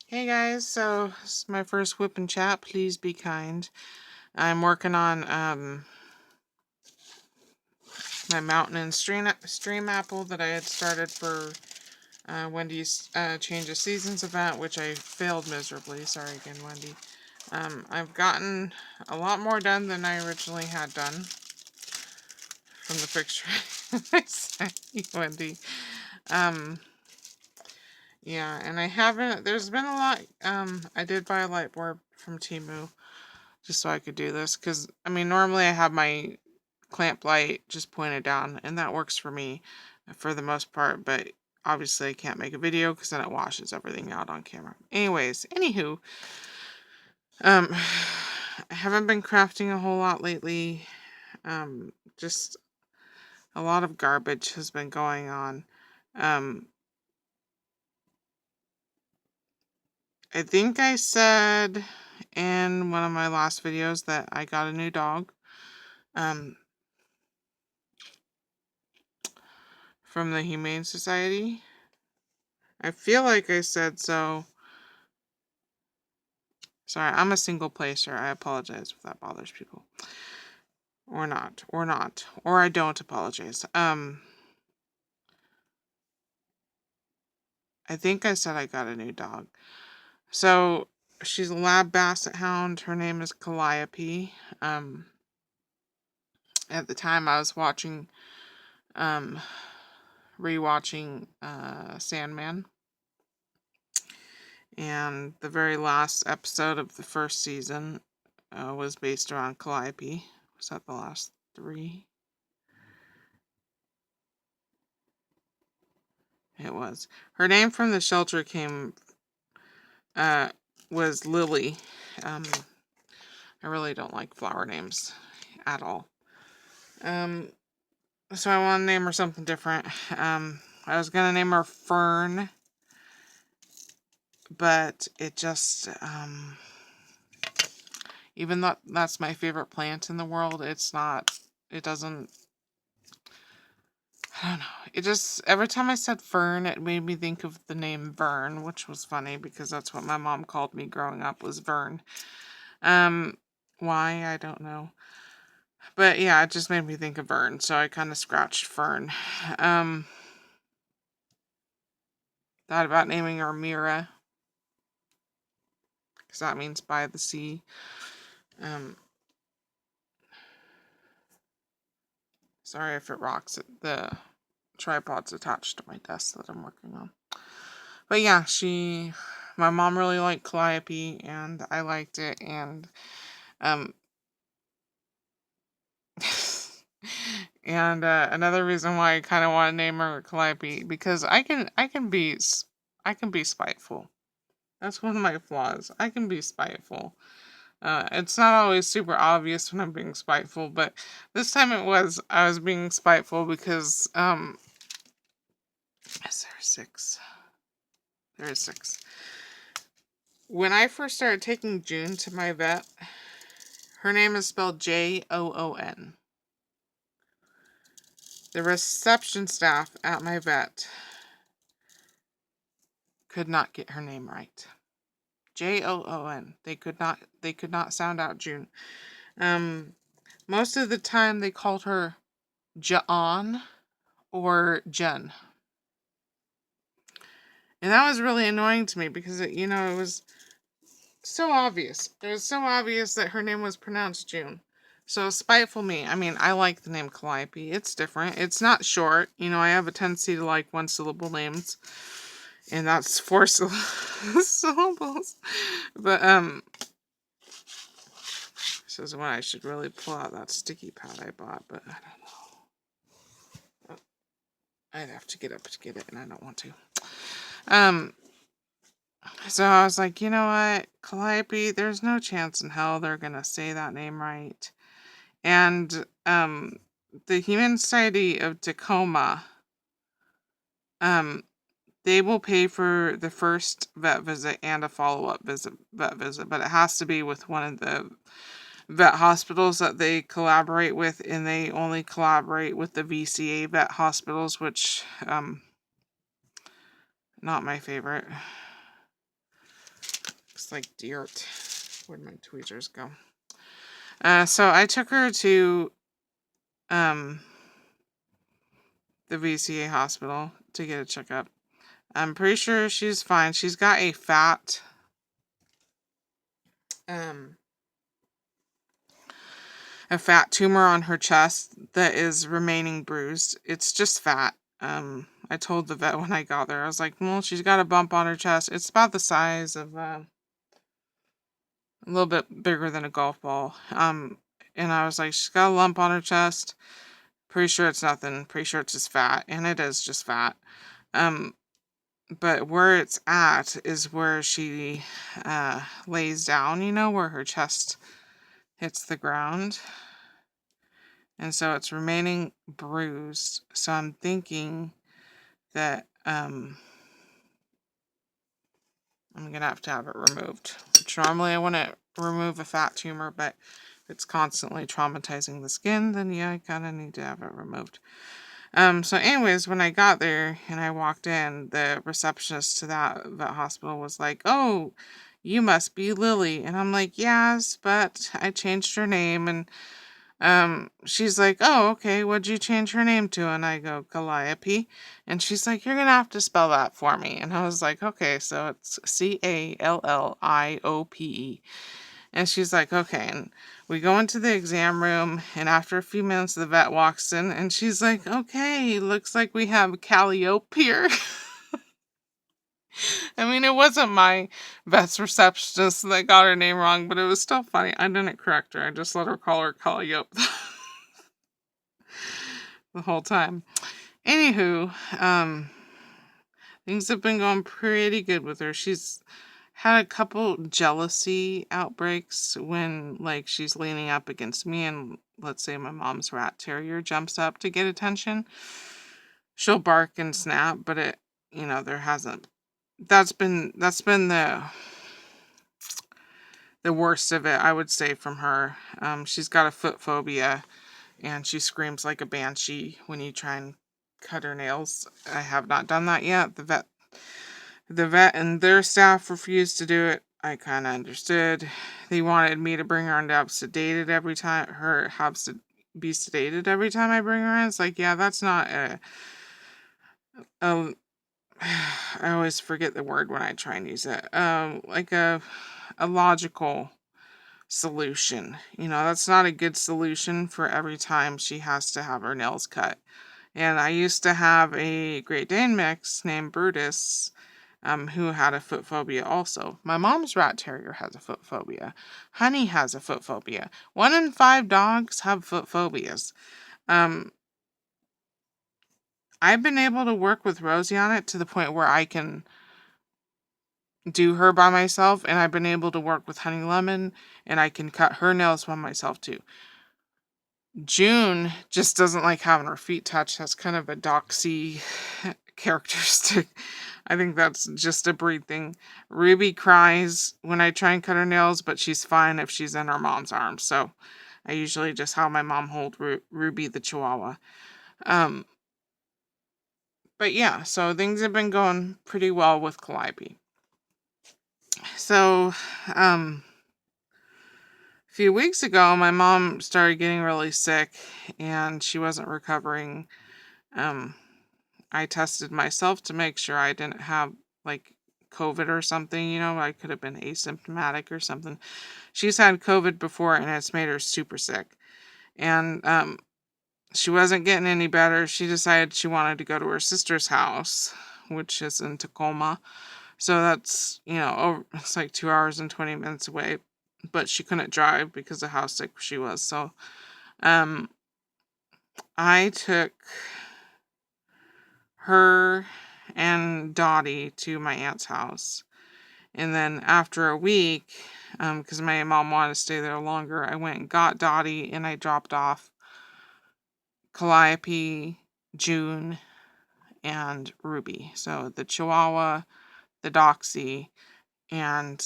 Hey guys, so this is my first Wip'N'Chat. Please be kind. I'm working on my mountain and stream apple that I had started for Wendy's Change of Seasons event, which I failed miserably. Sorry again, Wendy. I've gotten a lot more done than I originally had done from the picture I sent you, Wendy. Yeah, and I haven't. There's been a lot. I did buy a light bulb from Temu just so I could do this, because I mean normally I have my clamp light just pointed down and that works for me for the most part, but obviously I can't make a video because then it washes everything out on camera. Anywho, I haven't been crafting a whole lot lately. Just a lot of garbage has been going on. I think I said in one of my last videos that I got a new dog. From the Humane Society. I feel like I said so. Sorry, I'm a single placer. I apologize if that bothers people. Or not. Or I don't apologize. I think I said I got a new dog. So, she's a lab basset hound. Her name is Calliope. At the time I was rewatching Sandman. And the very last episode of the first season was based around Calliope. Was that the last 3? It was. Her name from the shelter was Lily. I really don't like flower names at all. So I want to name her something different. I was going to name her Fern, but it just, even though that's my favorite plant in the world, it doesn't, I don't know. It just, every time I said Fern, it made me think of the name Vern, which was funny because that's what my mom called me growing up, was Vern. Why? I don't know. But yeah, it just made me think of Vern, so I kind of scratched Fern. Thought about naming her Mira, because that means by the sea. Sorry if it rocks. The tripod's attached to my desk that I'm working on. But yeah, my mom really liked Calliope, and I liked it, and and another reason why I kind of want to name her Calliope, because I can be spiteful. That's one of my flaws. I can be spiteful. It's not always super obvious when I'm being spiteful, but this time I was being spiteful because is there 6? There is 6. When I first started taking June to my vet, her name is spelled Joon. The reception staff at my vet could not get her name right. Joon. They could not sound out June. Most of the time they called her Ja'on or Jen. And that was really annoying to me because it was so obvious. It was so obvious that her name was pronounced June. So spiteful me. I mean, I like the name Calliope. It's different. It's not short. I have a tendency to like one-syllable names. And that's 4 syllables. But, this is when I should really pull out that sticky pad I bought, but I don't know. I'd have to get up to get it, and I don't want to. So I was like, you know what? Calliope, there's no chance in hell they're gonna say that name right. And, the Humane Society of Tacoma, they will pay for the first vet visit and a follow-up vet visit, but it has to be with one of the vet hospitals that they collaborate with, and they only collaborate with the VCA vet hospitals, which, not my favorite. It's like dirt. Where'd my tweezers go? So I took her to the VCA hospital to get a checkup. I'm pretty sure she's fine. She's got a fat tumor on her chest that is remaining bruised. It's just fat. I told the vet when I got there, I was like, well, she's got a bump on her chest. It's about the size of a little bit bigger than a golf ball. And I was like, she's got a lump on her chest. Pretty sure it's nothing. Pretty sure it's just fat. And it is just fat. But where it's at is where she lays down, where her chest hits the ground. And so it's remaining bruised. So I'm thinking that I'm going to have it removed. Which normally I wouldn't remove a fat tumor, but if it's constantly traumatizing the skin, then yeah, I kind of need to have it removed. So anyways, when I got there and I walked in, the receptionist to that hospital was like, "Oh, you must be Lily." And I'm like, "Yes, but I changed her name." And she's like, "Oh, okay, what'd you change her name to?" And I go, "Calliope." And she's like, "You're gonna have to spell that for me." And I was like, "Okay, so it's Calliope." And she's like, "Okay." And we go into the exam room, and after a few minutes, the vet walks in, and she's like, "Okay, looks like we have Calliope here." I mean, it wasn't my vet's receptionist that got her name wrong, but it was still funny. I didn't correct her. I just let her call her Calliope the whole time. Anywho, things have been going pretty good with her. She's had a couple jealousy outbreaks when, like, she's leaning up against me and, let's say, my mom's rat terrier jumps up to get attention. She'll bark and snap, but there hasn't. That's been the worst of it, I would say, from her. She's got a foot phobia, and she screams like a banshee when you try and cut her nails. I have not done that yet. The vet and their staff refused to do it. I kind of understood. They wanted me to bring her in to have sedated every time. Be sedated every time I bring her in. It's like, yeah, that's not I always forget the word when I try and use it. Like a logical solution. That's not a good solution for every time she has to have her nails cut. And I used to have a Great Dane mix named Brutus, who had a foot phobia also. My mom's rat terrier has a foot phobia. Honey has a foot phobia. 1 in 5 dogs have foot phobias. I've been able to work with Rosie on it to the point where I can do her by myself, and I've been able to work with Honey Lemon, and I can cut her nails by myself too. June just doesn't like having her feet touched. That's kind of a doxy characteristic. I think that's just a breed thing. Ruby cries when I try and cut her nails, but she's fine if she's in her mom's arms. So I usually just have my mom hold Ruby the Chihuahua. But yeah, so things have been going pretty well with Calliope. So, a few weeks ago, my mom started getting really sick and she wasn't recovering. I tested myself to make sure I didn't have like COVID or something, I could have been asymptomatic or something. She's had COVID before and it's made her super sick. And she wasn't getting any better. She decided she wanted to go to her sister's house, which is in Tacoma. So that's, it's like 2 hours and 20 minutes away. But she couldn't drive because of how sick she was. So I took her and Dottie to my aunt's house. And then after a week, because my mom wanted to stay there longer, I went and got Dottie and I dropped off Calliope, June, and Ruby. So the Chihuahua, the Doxy, and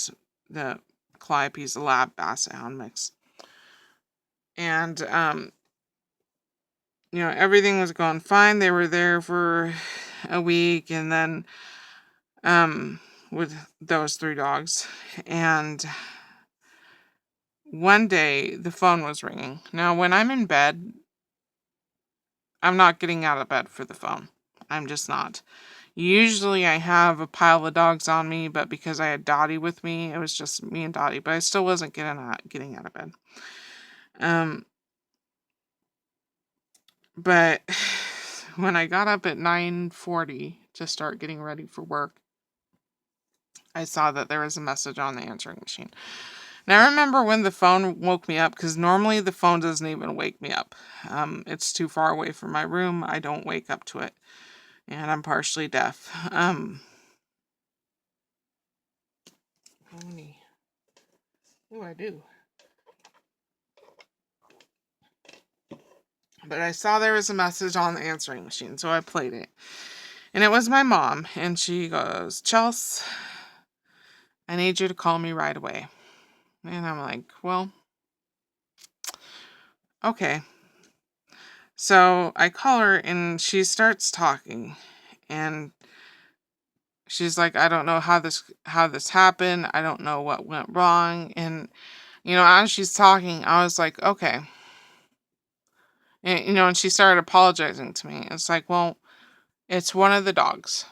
the Calliope's lab Basset Hound mix. And, everything was going fine. They were there for a week. And then with those 3 dogs. And one day the phone was ringing. Now, when I'm in bed, I'm not getting out of bed for the phone. I'm just not. Usually I have a pile of dogs on me, but because I had Dottie with me, it was just me and Dottie, but I still wasn't getting out of bed. But when I got up at 9:40 to start getting ready for work, I saw that there was a message on the answering machine. Now I remember when the phone woke me up, because normally the phone doesn't even wake me up. It's too far away from my room. I don't wake up to it. And I'm partially deaf. Pony. Oh, I do. But I saw there was a message on the answering machine, so I played it. And it was my mom, and she goes, "Chels, I need you to call me right away." And I'm like, well, okay. So I call her, and she starts talking, and she's like, "I don't know how this happened. I don't know what went wrong." And as she's talking, I was like, okay. And she started apologizing to me. It's like, well, it's one of the dogs.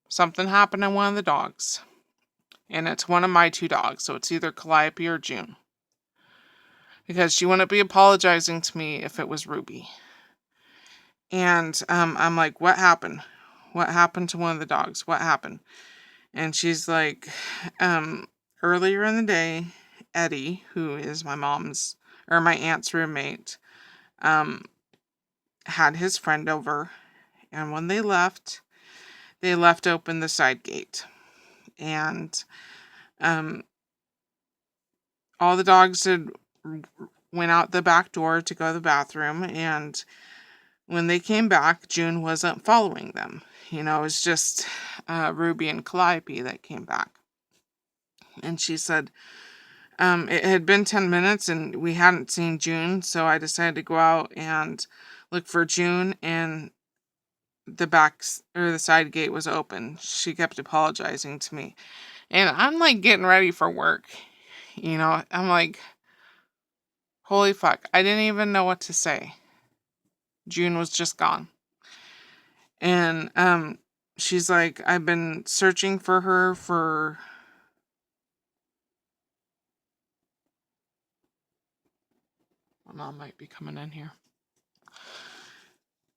Something happened to one of the dogs. And it's one of my 2 dogs. So it's either Calliope or June. Because she wouldn't be apologizing to me if it was Ruby. And I'm like, what happened? What happened to one of the dogs? What happened? And she's like, earlier in the day, Eddie, who is my aunt's roommate, had his friend over, and when they left open the side gate, and all the dogs went out the back door to go to the bathroom, and when they came back, June wasn't following them. It was just Ruby and Calliope that came back. And she said it had been 10 minutes and we hadn't seen June, so I decided to go out and look for June, and the side gate was open. She kept apologizing to me. And I'm like getting ready for work. I'm like, holy fuck. I didn't even know what to say. June was just gone. And she's like, I've been searching for her for... My mom might be coming in here.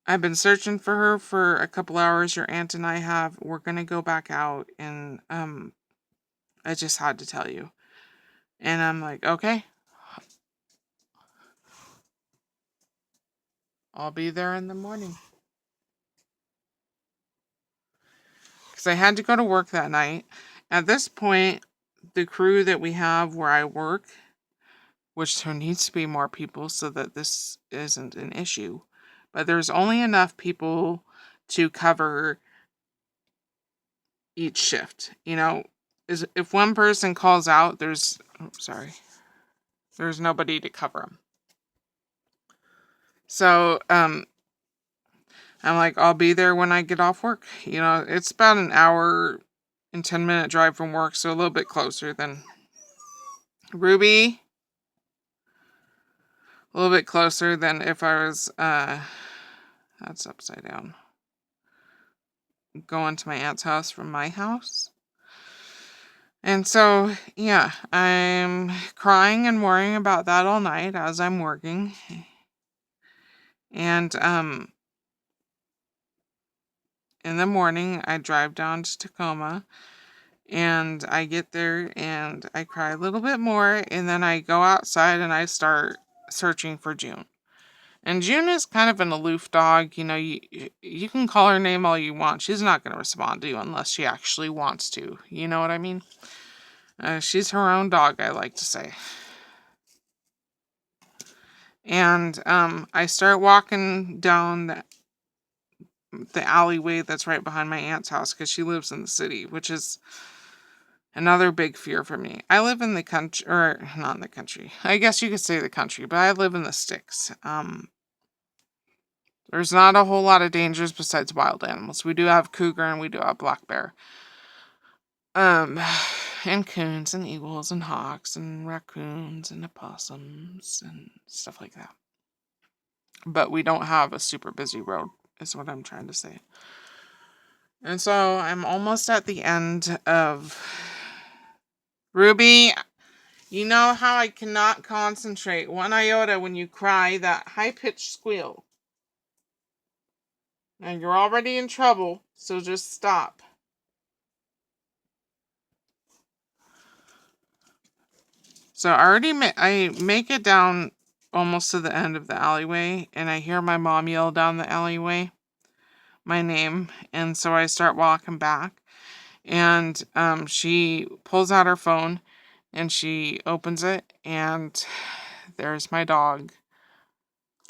I've been searching for her for a couple hours. Your aunt and I have. We're going to go back out, and I just had to tell you. And I'm like, okay. I'll be there in the morning. Because I had to go to work that night. At this point, the crew that we have where I work, which there needs to be more people so that this isn't an issue, but there's only enough people to cover each shift. If one person calls out, there's nobody to cover them. So I'm like, I'll be there when I get off work. It's about an hour and 10-minute drive from work, so a little bit closer than Ruby. A little bit closer than if I was that's upside down, going to my aunt's house from my house. And so, yeah, I'm crying and worrying about that all night as I'm working. And in the morning, I drive down to Tacoma, and I get there and I cry a little bit more, and then I go outside and I start searching for June. And June is kind of an aloof dog. You can call her name all you want. She's not going to respond to you unless she actually wants to. You know what I mean? She's her own dog, I like to say. And I start walking down the alleyway that's right behind my aunt's house, because she lives in the city, which is another big fear for me. I live in the country, or not in the country. I guess you could say the country, but I live in the sticks. There's not a whole lot of dangers besides wild animals. We do have cougar and we do have black bear. Um, and coons and eagles and hawks and raccoons and opossums and stuff like that. But we don't have a super busy road, is what I'm trying to say. And so I'm almost at the end of Ruby. You know how I cannot concentrate one iota when you cry that high-pitched squeal. Now you're already in trouble, so just stop. So I make it down almost to the end of the alleyway, and I hear my mom yell down the alleyway my name, and so I start walking back, and she pulls out her phone, and she opens it, and there's my dog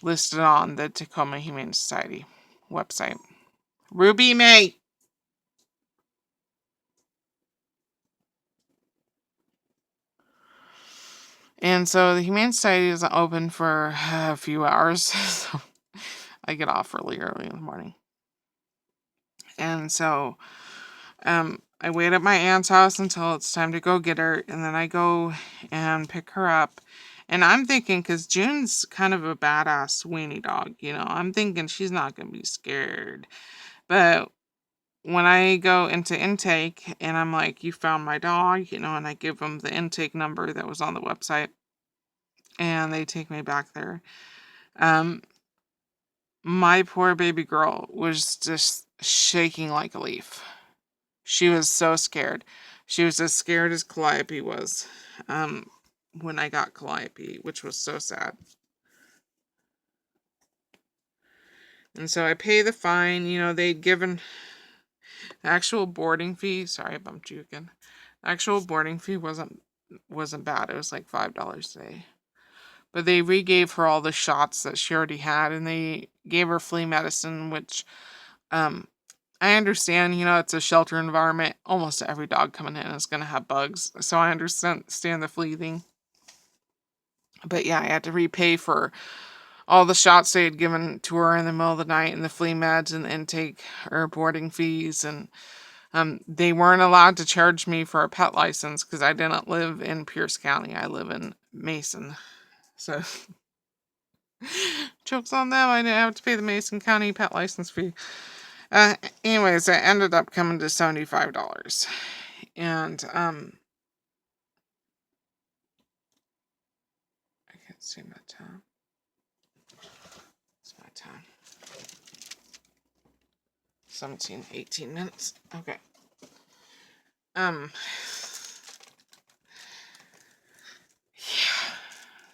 listed on the Tacoma Humane Society website. Ruby May. And so the Humane Society isn't open for a few hours, so I get off early in the morning. And so I wait at my aunt's house until it's time to go get her, and then I go and pick her up. And I'm thinking, because June's kind of a badass weenie dog, I'm thinking she's not going to be scared. But when I go into intake and I'm like, you found my dog, and I give them the intake number that was on the website, and they take me back there. My poor baby girl was just shaking like a leaf. She was so scared. She was as scared as Calliope was when I got Calliope, which was so sad. And so I pay the fine. They'd given the actual boarding fee. Sorry, I bumped you again. The actual boarding fee wasn't bad. It was like $5 a day. But they re-gave her all the shots that she already had, and they gave her flea medicine, which I understand, it's a shelter environment. Almost every dog coming in is going to have bugs. So I understand the flea thing. But yeah, I had to repay for all the shots they had given to her in the middle of the night, and the flea meds and the intake or boarding fees. And they weren't allowed to charge me for a pet license because I didn't live in Pierce County. I live in Mason. So joke's on them. I didn't have to pay the Mason County pet license fee. Anyways, it ended up coming to $75. And I can't see my time. It's my time. 17, 18 minutes. Okay. Yeah.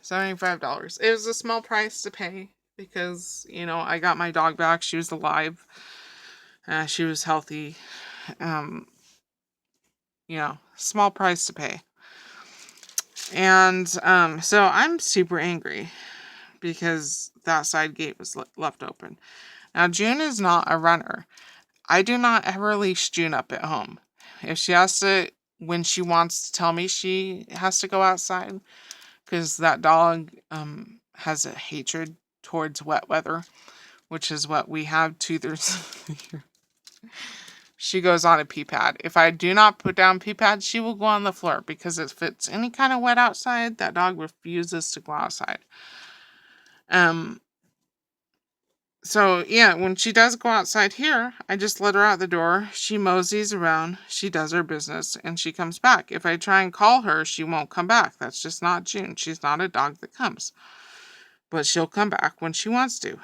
$75. It was a small price to pay because, I got my dog back. She was alive. She was healthy. Small price to pay. And so I'm super angry because that side gate was left open. Now, June is not a runner. I do not ever leash June up at home. If she has to, when she wants to tell me she has to go outside, because that dog has a hatred towards wet weather, which is what we have 2/3 of the year. She goes on a pee pad. If I do not put down pee pads, she will go on the floor, because if it's any kind of wet outside, that dog refuses to go outside. So yeah, when she does go outside here, I just let her out the door. She moseys around, she does her business, and she comes back. If I try and call her, she won't come back. That's just not June. She's not a dog that comes. But she'll come back when she wants to.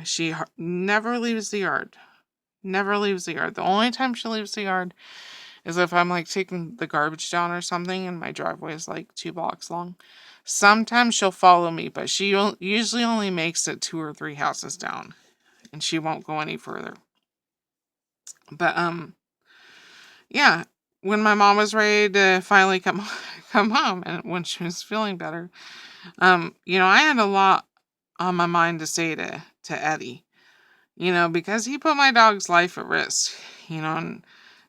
She never leaves the yard. Never leaves the yard. The only time she leaves the yard is if I'm like taking the garbage down or something and my driveway is like 2 blocks long. Sometimes she'll follow me, but she usually only makes it 2 or 3 houses down, and she won't go any further. But yeah, when my mom was ready to finally come home, and when she was feeling better, I had a lot on my mind to say to Eddie, because he put my dog's life at risk, and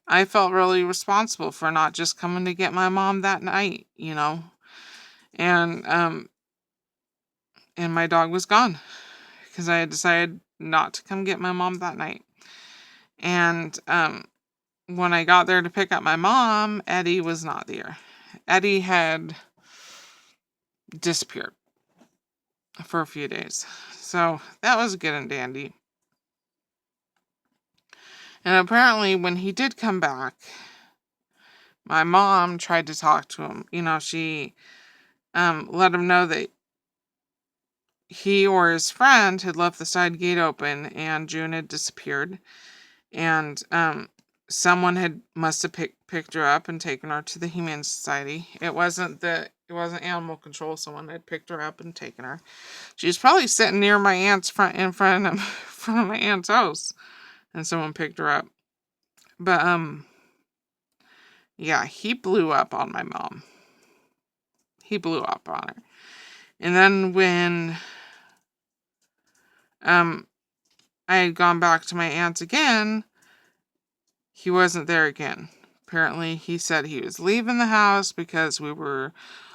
I felt really responsible for not just coming to get my mom that night, and my dog was gone because I had decided not to come get my mom that night. And when I got there to pick up my mom, Eddie was not there. Eddie had disappeared for a few days. So that was good and dandy. And apparently when he did come back, my mom tried to talk to him. You know, she let him know that he or his friend had left the side gate open and June had disappeared. And someone must have picked her up and taken her to the Humane Society. It wasn't animal control. Someone had picked her up and taken her. She was probably sitting near my aunt's in front of my aunt's house, and someone picked her up. But yeah, he blew up on my mom. He blew up on her. And then when I had gone back to my aunt's again, he wasn't there again. Apparently, he said he was leaving the house because we were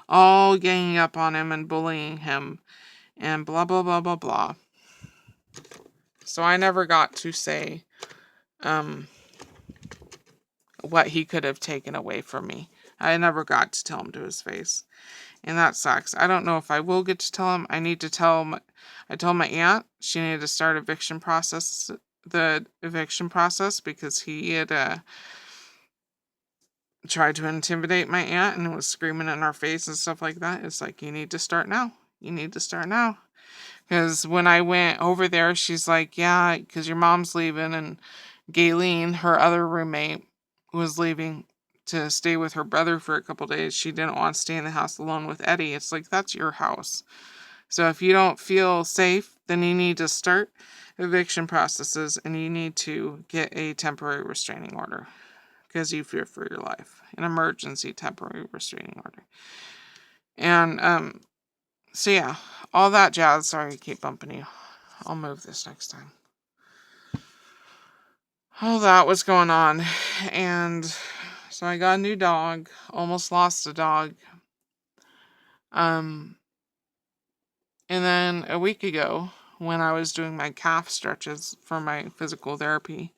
all ganging up on him and bullying him and blah, blah, blah, blah, blah. So I never got to say what he could have taken away from me. I never got to tell him to his face. And that sucks. I don't know if I will get to tell him. I need to tell I told my aunt she needed to start the eviction process because he had tried to intimidate my aunt and was screaming in our face and stuff like that. It's like, you need to start now. You need to start now. Because when I went over there, she's like, yeah, because your mom's leaving. And Gayleen, her other roommate, was leaving to stay with her brother for a couple days. She didn't want to stay in the house alone with Eddie. It's like, that's your house. So if you don't feel safe, then you need to start eviction processes and you need to get a temporary restraining order because you fear for your life. An emergency temporary restraining order. And so yeah, all that jazz. Sorry I keep bumping you. I'll move this next time. All that was going on. And so I got a new dog. Almost lost a dog. And then a week ago, when I was doing my calf stretches for my physical therapy,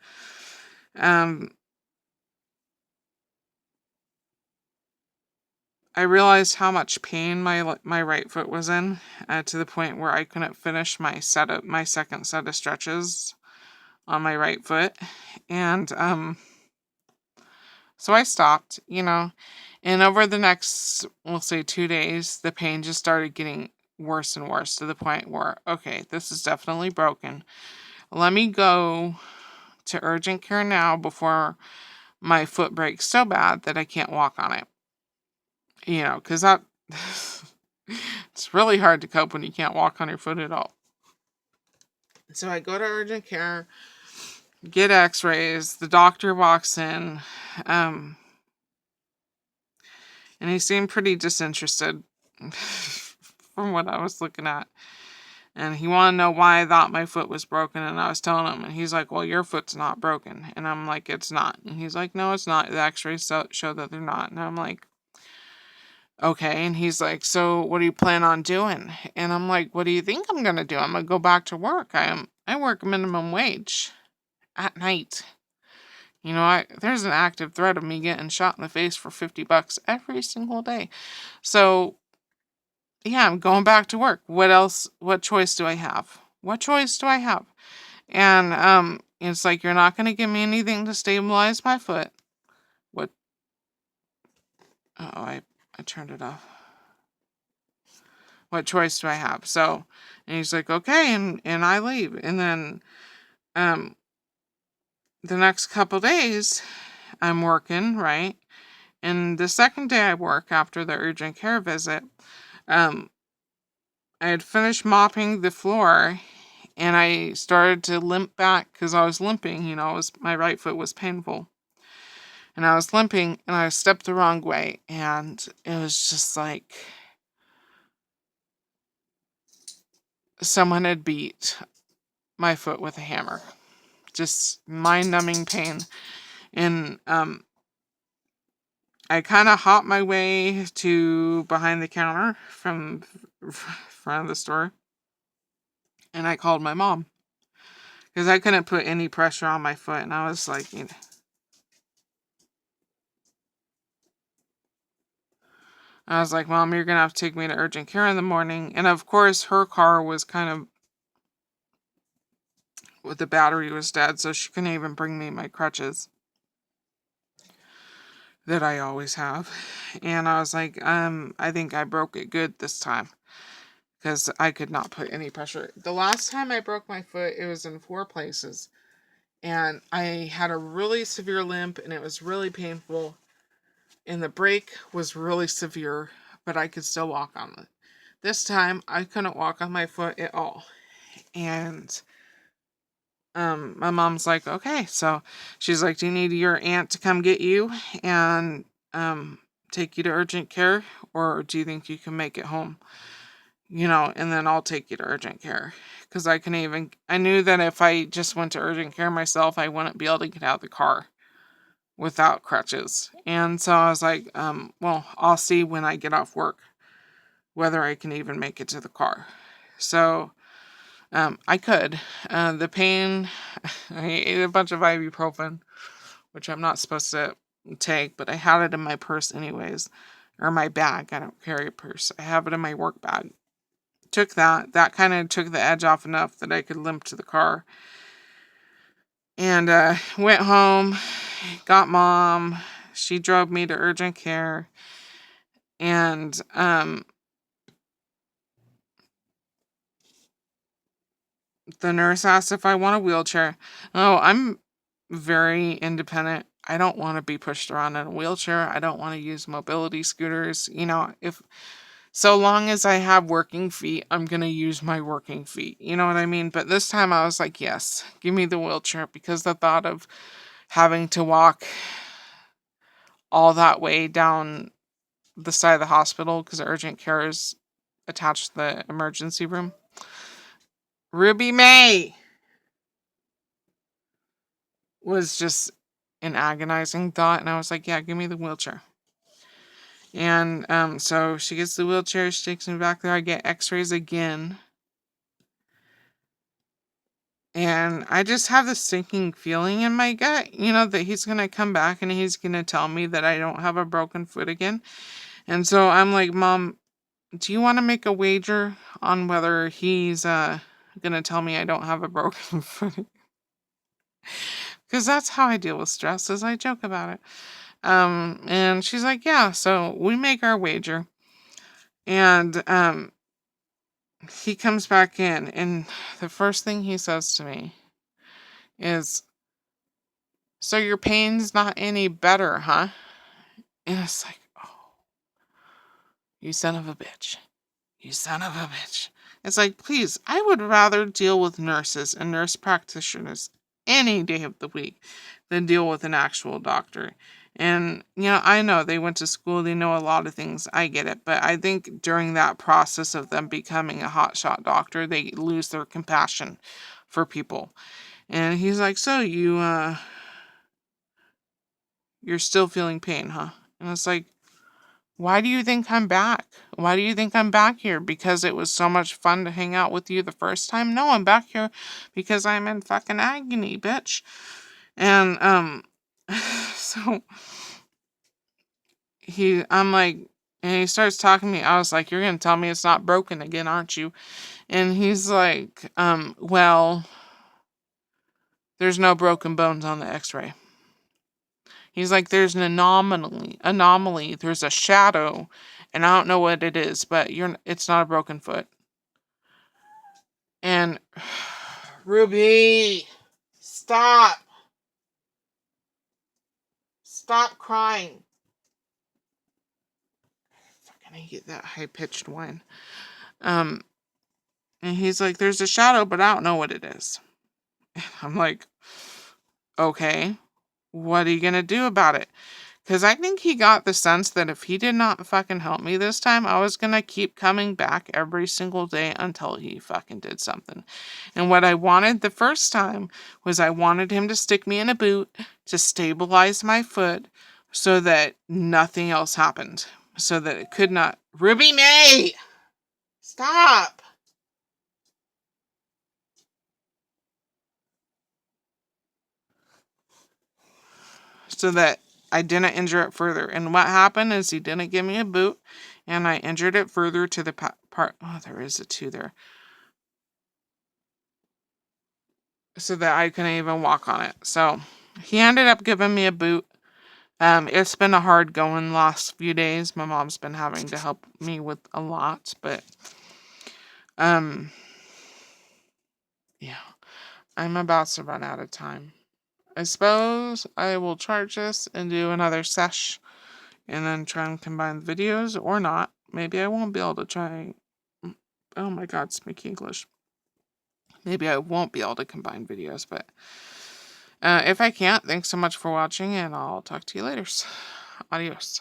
I realized how much pain my right foot was in, to the point where I couldn't finish my second set of stretches on my right foot, and so I stopped, and over the next, we'll say 2 days, the pain just started getting worse and worse to the point where, okay, this is definitely broken. Let me go to urgent care now before my foot breaks so bad that I can't walk on it. Because that, it's really hard to cope when you can't walk on your foot at all. So I go to urgent care, get x-rays, the doctor walks in, and he seemed pretty disinterested from what I was looking at. And he wanted to know why I thought my foot was broken, and I was telling him, and he's like, well, your foot's not broken. And I'm like, it's not. And he's like, no, it's not. The x-rays show that they're not. And I'm like, okay. And he's like, so what do you plan on doing? And I'm like, what do you think I'm going to do? I'm going to go back to work. I work minimum wage at night. There's an active threat of me getting shot in the face for $50 every single day. So, yeah, I'm going back to work. What else? What choice do I have? And, it's like, you're not going to give me anything to stabilize my foot. What? Oh, I turned it off. What choice do I have? So, and he's like, okay, and I leave. And then, the next couple days, I'm working, right? And the second day I work after the urgent care visit, I had finished mopping the floor, and I started to limp back because I was limping, my right foot was painful. And I was limping, and I stepped the wrong way, and it was just like someone had beat my foot with a hammer. Just mind-numbing pain. And I kind of hopped my way to behind the counter from front of the store, and I called my mom because I couldn't put any pressure on my foot, and I was like, I was like, Mom, you're going to have to take me to urgent care in the morning. And of course, her car was kind of, with the battery was dead, so she couldn't even bring me my crutches that I always have. And I was like, I think I broke it good this time, because I could not put any pressure. The last time I broke my foot, it was in 4 places. And I had a really severe limp, and it was really painful. And the break was really severe, but I could still walk on it. This time, I couldn't walk on my foot at all. And my mom's like, okay. So she's like, do you need your aunt to come get you and take you to urgent care? Or do you think you can make it home? And then I'll take you to urgent care. Because I knew that if I just went to urgent care myself, I wouldn't be able to get out of the car without crutches. And so I was like, well, I'll see when I get off work whether I can even make it to the car. So I could. The pain, I ate a bunch of ibuprofen, which I'm not supposed to take, but I had it in my purse anyways, or my bag. I don't carry a purse. I have it in my work bag. Took that. That kind of took the edge off enough that I could limp to the car. And went home, got Mom. She drove me to urgent care. And the nurse asked if I want a wheelchair. Oh, I'm very independent. I don't want to be pushed around in a wheelchair. I don't want to use mobility scooters. If so long as I have working feet, I'm going to use my working feet. You know what I mean? But this time I was like, yes, give me the wheelchair, because the thought of having to walk all that way down the side of the hospital, because urgent care is attached to the emergency room. Ruby May was just an agonizing thought, and I was like, yeah, give me the wheelchair. And so she gets the wheelchair, she takes me back there, I get x-rays again. And I just have this sinking feeling in my gut, that he's going to come back and he's going to tell me that I don't have a broken foot again. And so I'm like, Mom, do you want to make a wager on whether he's going to tell me I don't have a broken foot? Because that's how I deal with stress, is I joke about it. And she's like, yeah. So we make our wager. And he comes back in, and the first thing he says to me is, so your pain's not any better, huh? And it's like, oh, you son of a bitch. You son of a bitch. It's like, please, I would rather deal with nurses and nurse practitioners any day of the week than deal with an actual doctor. And, I know they went to school, they know a lot of things, I get it. But I think during that process of them becoming a hotshot doctor, they lose their compassion for people. And he's like, so you're still feeling pain, huh? And it's like, why do you think I'm back? Why do you think I'm back here? Because it was so much fun to hang out with you the first time? No, I'm back here because I'm in fucking agony, bitch. And, so I'm like, and he starts talking to me. I was like, you're going to tell me it's not broken again, aren't you? And he's like, well, there's no broken bones on the x-ray. He's like, there's an anomaly. There's a shadow, and I don't know what it is, but it's not a broken foot. And Ruby, stop crying. Fucking hate that high-pitched whine. And he's like, there's a shadow, but I don't know what it is. And I'm like, okay, what are you gonna do about it? Because I think he got the sense that if he did not fucking help me this time, I was going to keep coming back every single day until he fucking did something. And what I wanted the first time was I wanted him to stick me in a boot to stabilize my foot so that nothing else happened. So that it could not... Ruby May! Stop! So that I didn't injure it further. And what happened is he didn't give me a boot. and I injured it further to the part. Oh, there is a 2 there. So that I couldn't even walk on it. So he ended up giving me a boot. It's been a hard going last few days. My mom's been having to help me with a lot, but yeah, I'm about to run out of time. I suppose I will charge this and do another sesh and then try and combine the videos or not. Maybe I won't be able to try. Oh my god, speak English. Maybe I won't be able to combine videos, but if I can't, thanks so much for watching, and I'll talk to you later. Adios.